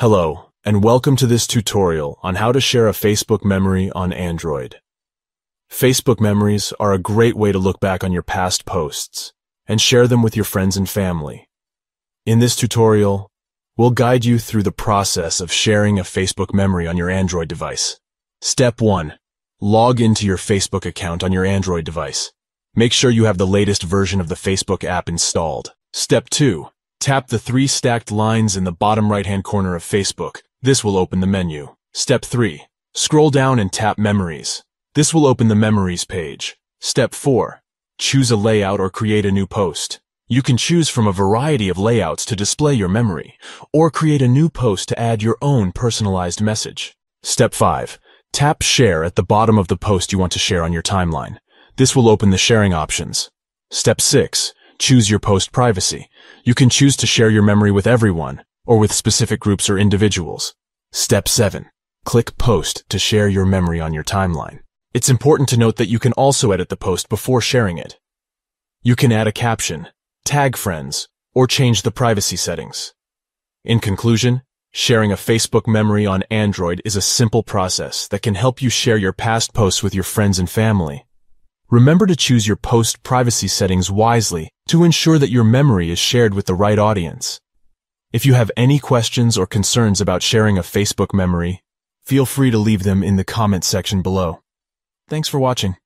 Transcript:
Hello, and welcome to this tutorial on how to share a Facebook memory on Android. Facebook memories are a great way to look back on your past posts and share them with your friends and family. In this tutorial, we'll guide you through the process of sharing a Facebook memory on your Android device. Step 1. Log into your Facebook account on your Android device. Make sure you have the latest version of the Facebook app installed. Step 2. Tap the 3 stacked lines in the bottom right-hand corner of Facebook. This will open the menu. Step 3. Scroll down and tap Memories. This will open the Memories page. Step 4. Choose a layout or create a new post. You can choose from a variety of layouts to display your memory, or create a new post to add your own personalized message. Step 5. Tap Share at the bottom of the post you want to share on your timeline. This will open the sharing options. Step 6. Choose your post privacy. You can choose to share your memory with everyone, or with specific groups or individuals. Step 7. Click Post to share your memory on your timeline. It's important to note that you can also edit the post before sharing it. You can add a caption, tag friends, or change the privacy settings. In conclusion, sharing a Facebook memory on Android is a simple process that can help you share your past posts with your friends and family. Remember to choose your post privacy settings wisely to ensure that your memory is shared with the right audience. If you have any questions or concerns about sharing a Facebook memory, feel free to leave them in the comment section below. Thanks for watching.